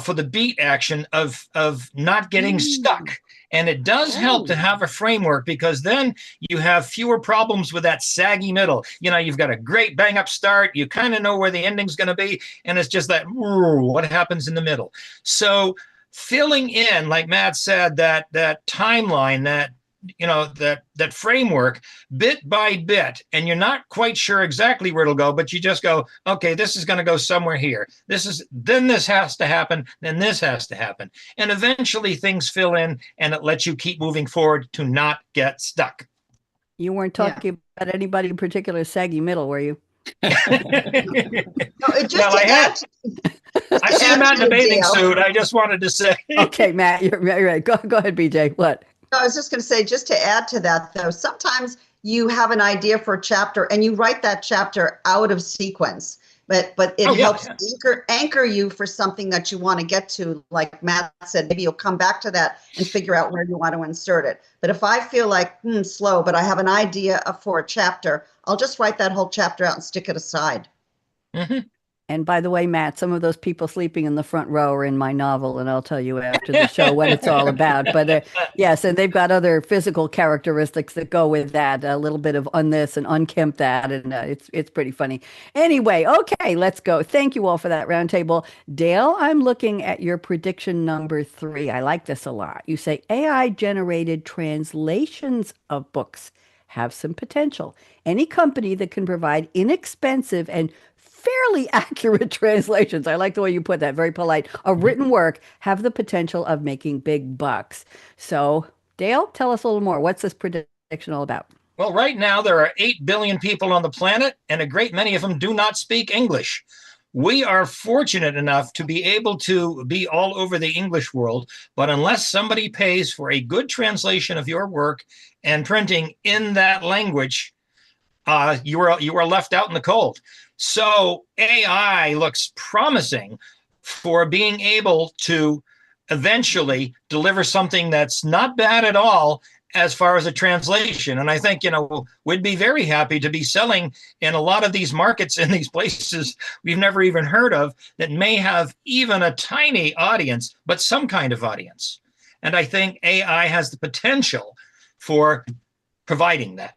for the beat action of not getting stuck. And it does help to have a framework, because then you have fewer problems with that saggy middle. You've got a great bang up start. You kind of know where the ending's going to be. And it's just that, what happens in the middle? So filling in, like Matt said, that timeline, that framework bit by bit, and you're not quite sure exactly where it'll go, but you just go, okay, this is going to go somewhere here. Then this has to happen, then this has to happen. And eventually things fill in, and it lets you keep moving forward to not get stuck. You weren't talking about anybody in particular saggy middle, were you? No, I see him out in a bathing suit. I just wanted to say. Okay, Matt, you're right. Go ahead, BJ. What? No, I was just going to say, just to add to that, though, sometimes you have an idea for a chapter and you write that chapter out of sequence, but it helps anchor you for something that you want to get to. Like Matt said, maybe you'll come back to that and figure out where you want to insert it. But if I feel like slow, but I have an idea for a chapter, I'll just write that whole chapter out and stick it aside. Mm-hmm. And by the way, Matt, some of those people sleeping in the front row are in my novel, and I'll tell you after the show what it's all about. But yes, and they've got other physical characteristics that go with that, a little bit of this and unkempt that, and it's pretty funny. Anyway, okay, let's go. Thank you all for that roundtable. Dale, I'm looking at your prediction number 3. I like this a lot. You say AI-generated translations of books have some potential. Any company that can provide inexpensive and fairly accurate translations, I like the way you put that, very polite, of written work, have the potential of making big bucks. So, Dale, tell us a little more. What's this prediction all about? Well, right now there are 8 billion people on the planet, and a great many of them do not speak English. We are fortunate enough to be able to be all over the English world, but unless somebody pays for a good translation of your work and printing in that language, you are left out in the cold. So AI looks promising for being able to eventually deliver something that's not bad at all as far as a translation. And I think, we'd be very happy to be selling in a lot of these markets in these places we've never even heard of that may have even a tiny audience, but some kind of audience. And I think AI has the potential for providing that.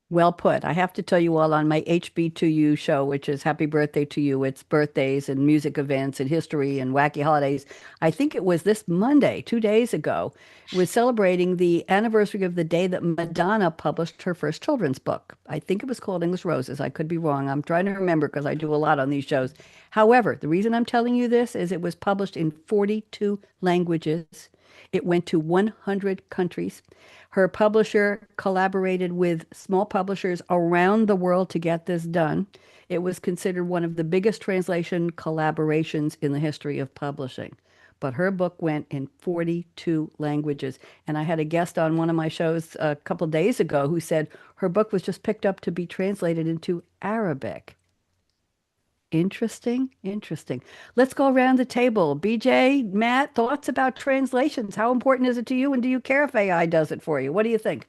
Well put. I have to tell you all, on my HB2U show, which is Happy Birthday to You, it's birthdays and music events and history and wacky holidays. I think it was this Monday, 2 days ago, was celebrating the anniversary of the day that Madonna published her first children's book. I think it was called English Roses. I could be wrong. I'm trying to remember because I do a lot on these shows. However, the reason I'm telling you this is it was published in 42 languages. It went to 100 countries. Her publisher collaborated with small publishers around the world to get this done. It was considered one of the biggest translation collaborations in the history of publishing. But her book went in 42 languages. And I had a guest on one of my shows a couple of days ago who said her book was just picked up to be translated into Arabic. Interesting. Let's go around the table. BJ, Matt, thoughts about translations. How important is it to you? And do you care if AI does it for you? What do you think?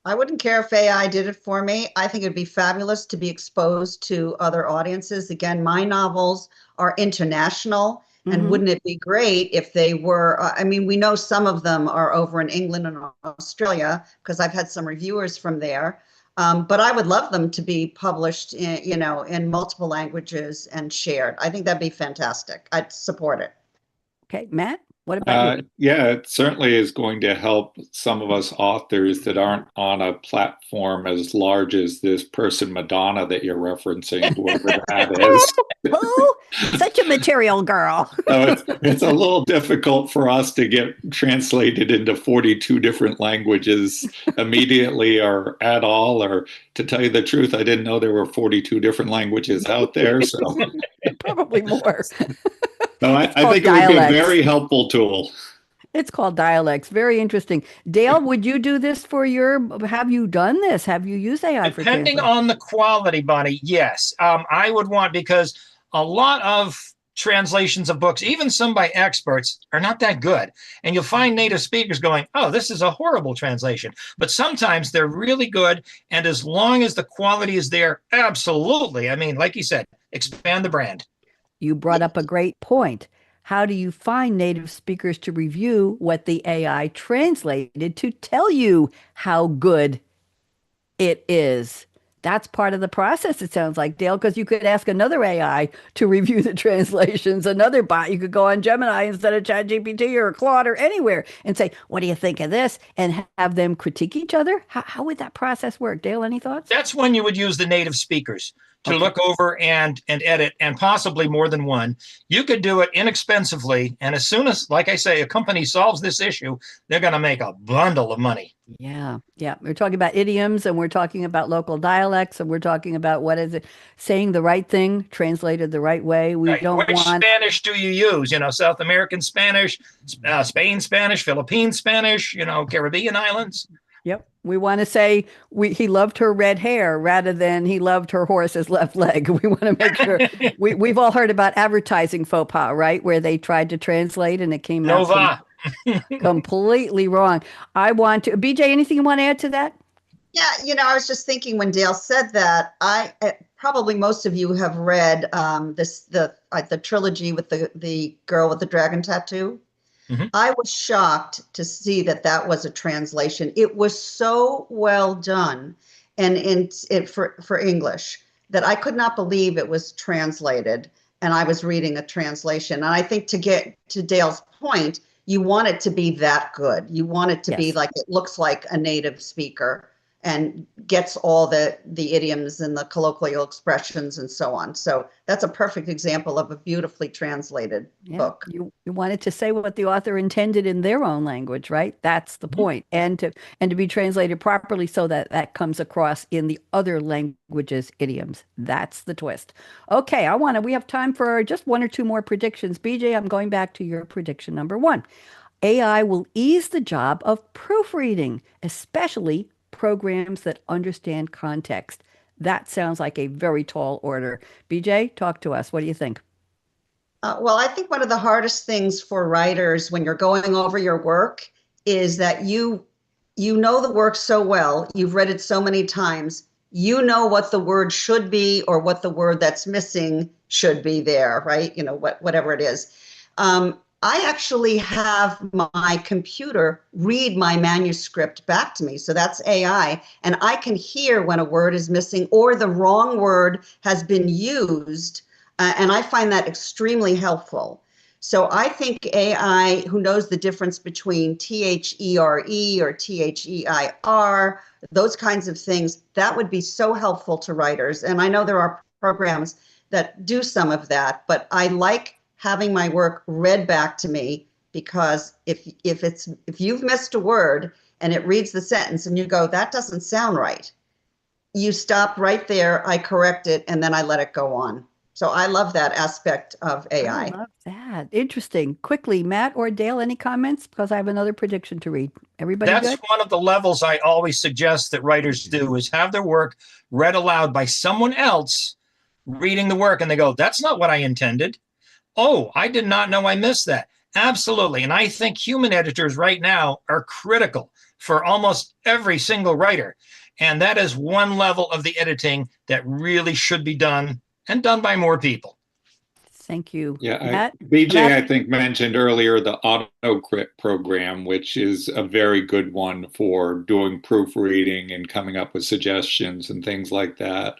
I wouldn't care if AI did it for me. I think it'd be fabulous to be exposed to other audiences. Again, my novels are international. And wouldn't it be great if they were, we know some of them are over in England and Australia because I've had some reviewers from there. But I would love them to be published in multiple languages and shared. I think that'd be fantastic. I'd support it. Okay, Matt, what about you? Yeah, it certainly is going to help some of us authors that aren't on a platform as large as this person Madonna that you're referencing, whoever that is. Oh, such a material girl. So it's a little difficult for us to get translated into 42 different languages immediately or at all. Or to tell you the truth, I didn't know there were 42 different languages out there. So probably more. So I think it would be a very helpful tool. It's called dialects. Very interesting. Dale, would you do this have you done this? Have you used AI for translation? Depending on the quality, Bonnie, yes. I would want, because a lot of translations of books, even some by experts, are not that good. And you'll find native speakers going, oh, this is a horrible translation. But sometimes they're really good. And as long as the quality is there, absolutely. Like you said, expand the brand. You brought up a great point. How do you find native speakers to review what the AI translated to tell you how good it is? That's part of the process, it sounds like, Dale, because you could ask another AI to review the translations, another bot. You could go on Gemini instead of ChatGPT or Claude or anywhere and say, what do you think of this? And have them critique each other. How would that process work? Dale, any thoughts? That's when you would use the native speakers to Okay. look over and edit, and possibly more than one. You could do it inexpensively. And as soon as, like I say, a company solves this issue, they're going to make a bundle of money. Yeah, yeah. We're talking about idioms and we're talking about local dialects and we're talking about what is it, saying the right thing, translated the right way. We Right. don't Which want Spanish do you use? South American Spanish, Spain Spanish, Philippine Spanish, Caribbean islands. Yep. We want to say he loved her red hair rather than he loved her horse's left leg. We want to make sure we've all heard about advertising faux pas, right? Where they tried to translate and it came out completely wrong. I want to, BJ, anything you want to add to that? Yeah, I was just thinking when Dale said that, probably most of you have read the trilogy with the girl with the dragon tattoo. Mm-hmm. I was shocked to see that was a translation. It was so well done, and for English, that I could not believe it was translated. And I was reading a translation. And I think to get to Dale's point, you want it to be that good. You want it to be like it looks like a native speaker and gets all the idioms and the colloquial expressions and so on. So that's a perfect example of a beautifully translated book. You want it to say what the author intended in their own language, right? That's the point. And to be translated properly so that comes across in the other languages' idioms. That's the twist. Okay, we have time for just one or two more predictions. BJ, I'm going back to your prediction number 1. AI will ease the job of proofreading, especially programs that understand context. That sounds like a very tall order. BJ, talk to us. What do you think? Well, I think one of the hardest things for writers when you're going over your work is that you know the work so well, you've read it so many times, you know what the word should be or what the word that's missing should be there, right? Whatever it is. I actually have my computer read my manuscript back to me. So that's AI. And I can hear when a word is missing or the wrong word has been used. And I find that extremely helpful. So I think AI, who knows the difference between THERE or THEIR, those kinds of things, that would be so helpful to writers. And I know there are programs that do some of that, but I like having my work read back to me, because if you've missed a word and it reads the sentence and you go, that doesn't sound right, you stop right there, I correct it, and then I let it go on. So I love that aspect of AI. I love that. Interesting. Quickly, Matt or Dale, any comments? Because I have another prediction to read. Everybody That's good? one of the levels I always suggest that writers do, is have their work read aloud by someone else reading the work, and they go, that's not what I intended. Oh, I did not know I missed that. Absolutely. And I think human editors right now are critical for almost every single writer. And that is one level of the editing that really should be done, and done by more people. Thank you. Yeah, BJ, I think, mentioned earlier the AutoCrit program, which is a very good one for doing proofreading and coming up with suggestions and things like that.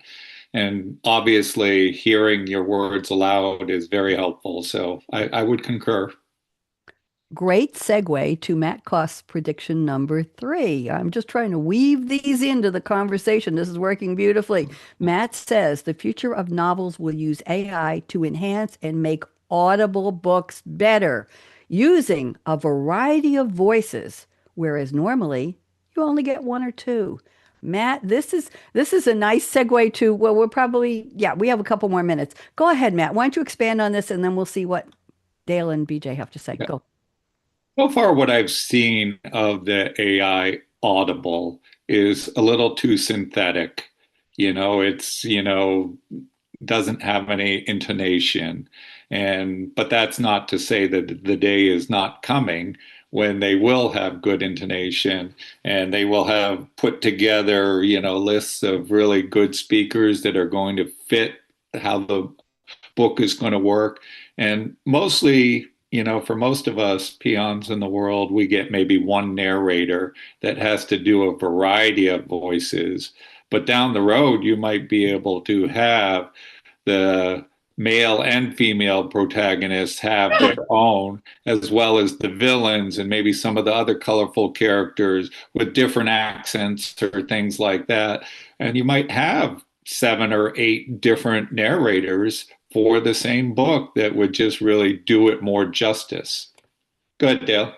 And obviously, hearing your words aloud is very helpful. So I would concur. Great segue to Matt Kost's prediction number 3. I'm just trying to weave these into the conversation. This is working beautifully. Matt says the future of novels will use AI to enhance and make audible books better, using a variety of voices, whereas normally you only get 1 or 2. Matt, this is a nice segue to, well, we have a couple more minutes. Go ahead, Matt. Why don't you expand on this, and then we'll see what Dale and BJ have to say. Yeah. Go. So far, what I've seen of the AI Audible is a little too synthetic. It's, doesn't have any intonation. But that's not to say that the day is not coming when they will have good intonation and they will have put together, lists of really good speakers that are going to fit how the book is going to work. And mostly, for most of us peons in the world, we get maybe one narrator that has to do a variety of voices. But down the road, you might be able to have the male and female protagonists have their own, as well as the villains and maybe some of the other colorful characters with different accents or things like that. And you might have 7 or 8 different narrators for the same book that would just really do it more justice. Good, Dale.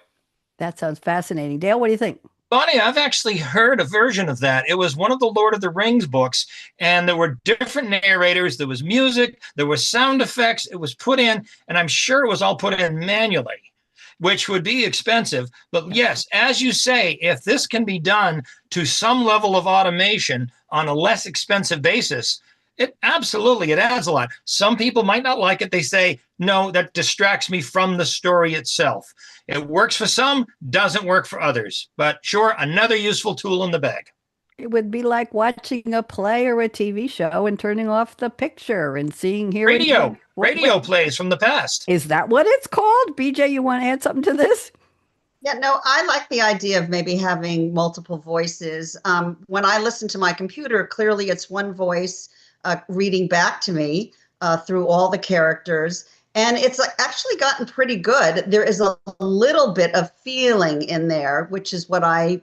That sounds fascinating. Dale, what do you think? Bonnie, I've actually heard a version of that. It was one of the Lord of the Rings books, and there were different narrators. There was music, there was sound effects. It was put in, and I'm sure it was all put in manually, which would be expensive. But yes, as you say, if this can be done to some level of automation on a less expensive basis, it adds a lot. Some people might not like it. They say, no, that distracts me from the story itself. It works for some, doesn't work for others. But sure, another useful tool in the bag. It would be like watching a play or a TV show and turning off the picture and seeing here. Radio plays from the past. Is that what it's called? BJ, you want to add something to this? Yeah, no, I like the idea of maybe having multiple voices. When I listen to my computer, clearly it's one voice reading back to me through all the characters. And it's actually gotten pretty good. There is a little bit of feeling in there, which is what I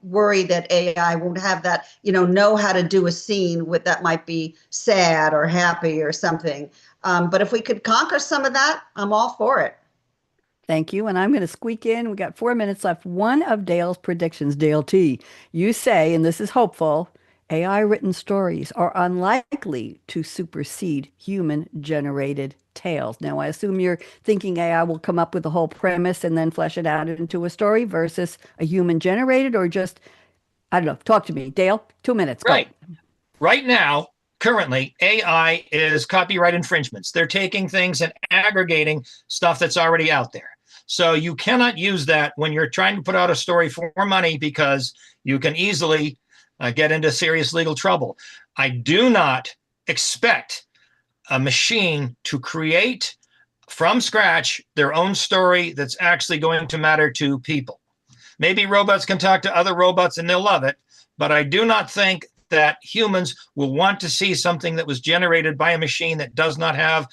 worry that AI won't have that, know how to do a scene with that might be sad or happy or something. But if we could conquer some of that, I'm all for it. Thank you. And I'm going to squeak in. We got 4 minutes left. One of Dale's predictions, Dale T. You say, and this is hopeful, AI written stories are unlikely to supersede human generated tales. Now, I assume you're thinking AI will come up with the whole premise and then flesh it out into a story versus a human generated, or just, I don't know, talk to me. Dale, 2 minutes. Go. Right now, currently, AI is copyright infringements. They're taking things and aggregating stuff that's already out there. So you cannot use that when you're trying to put out a story for money, because you can easily get into serious legal trouble. I do not expect a machine to create from scratch their own story that's actually going to matter to people. Maybe robots can talk to other robots and they'll love it, but I do not think that humans will want to see something that was generated by a machine that does not have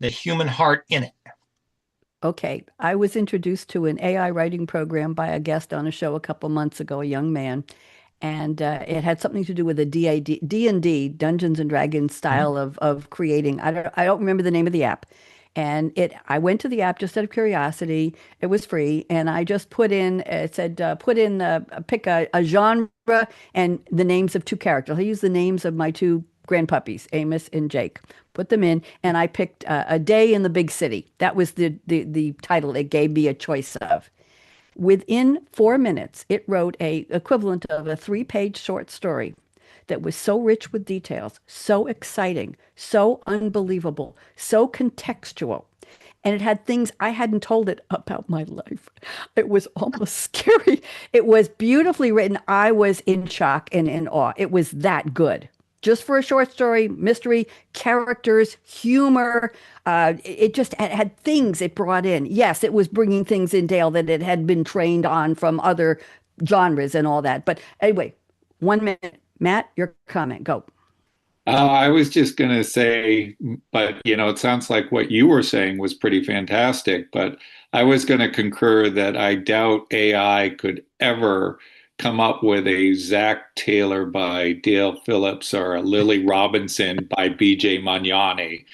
the human heart in it. Okay. I was introduced to an AI writing program by a guest on a show a couple months ago, a young man. And it had something to do with a D&D, Dungeons and Dragons style of creating. I don't remember the name of the app. And I went to the app just out of curiosity. It was free. And I just put in, it said, pick a genre and the names of 2 characters. I used the names of my 2 grandpuppies, Amos and Jake. Put them in, and I picked A Day in the Big City. That was the title it gave me a choice of. Within 4 minutes, it wrote a equivalent of a 3-page short story that was so rich with details, so exciting, so unbelievable, so contextual. And it had things I hadn't told it about my life. It was almost scary. It was beautifully written. I was in shock and in awe. It was that good. Just for a short story, mystery, characters, humor. It just had things it brought in. Yes, it was bringing things in, Dale, that it had been trained on from other genres and all that. But anyway, 1 minute. Matt, your comment. Go. I was just going to say, but it sounds like what you were saying was pretty fantastic. But I was going to concur that I doubt AI could ever come up with a Zach Taylor by Dale Phillips or a Lily Robinson by BJ Magnani.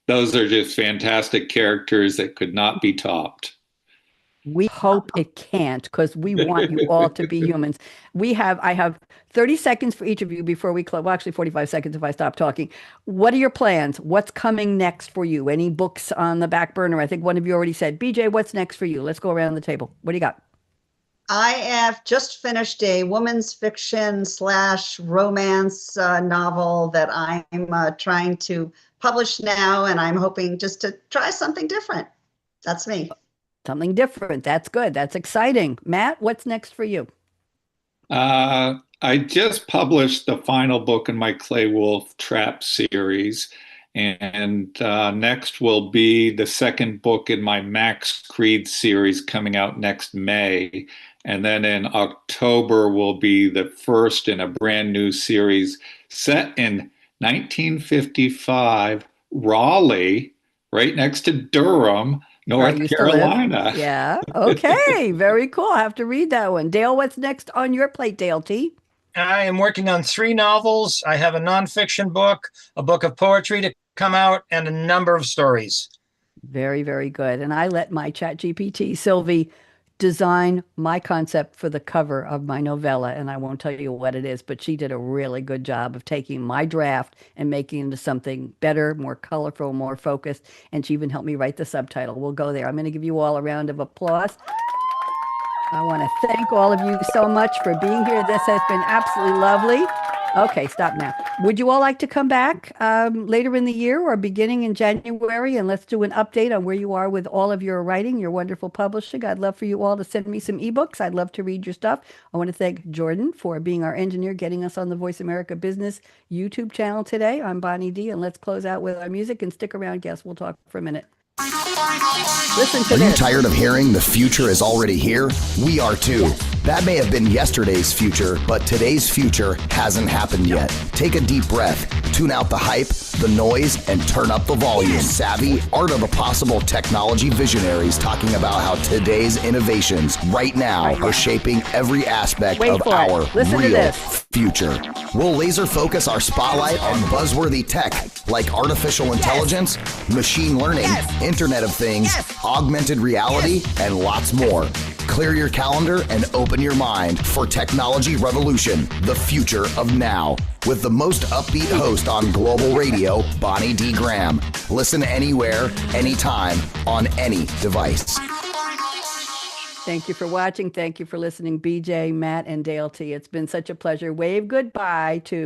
Those are just fantastic characters that could not be topped. We hope it can't, because we want you all to be humans. I have 30 seconds for each of you before we close. Well, actually 45 seconds if I stop talking. What are your plans? What's coming next for you? Any books on the back burner? I think one of you already said. BJ, what's next for you? Let's go around the table. What do you got? I have just finished a women's fiction / romance novel that I'm trying to publish now, and I'm hoping just to try something different. That's me. Something different. That's good. That's exciting. Matt, what's next for you? I just published the final book in my Clay Wolf Trap series. And next will be the second book in my Max Creed series coming out next May. And then in October will be the first in a brand new series set in 1955, Raleigh, right next to Durham, Where I North used to live. Carolina. Yeah. Okay. Very cool. I have to read that one. Dale, what's next on your plate, Dale T? I am working on 3 novels. I have a nonfiction book, a book of poetry to come out, and a number of stories. Very, very good. And I let my chat GPT, Sylvie, design my concept for the cover of my novella. And I won't tell you what it is, but she did a really good job of taking my draft and making it into something better, more colorful, more focused. And she even helped me write the subtitle. We'll go there. I'm going to give you all a round of applause. I want to thank all of you so much for being here. This has been absolutely lovely. Okay, stop now. Would you all like to come back later in the year or beginning in January, and let's do an update on where you are with all of your writing, your wonderful publishing? I'd love for you all to send me some ebooks. I'd love to read your stuff. I want to thank Jordan for being our engineer, getting us on the Voice America Business YouTube channel today. I'm Bonnie D, and let's close out with our music and stick around, guests. We'll talk for a minute. Listen to Are this. you tired of hearing the future is already here? We are too. That may have been yesterday's future, but today's future hasn't happened yet. Take a deep breath, tune out the hype, the noise, and turn up the volume. Savvy, Art of the Possible technology visionaries talking about how today's innovations right now are shaping every aspect Wait of for it. our Listen to real this. future. We'll laser focus our spotlight on buzzworthy tech like artificial intelligence, machine learning, Internet of Things, augmented reality, and lots more. Clear your calendar and open your mind for Technology Revolution, the future of now, with the most upbeat host on global radio, Bonnie D. Graham. Listen anywhere, anytime, on any device. Thank you for watching. Thank you for listening, BJ, Matt, and Dale T. It's been such a pleasure. Wave goodbye to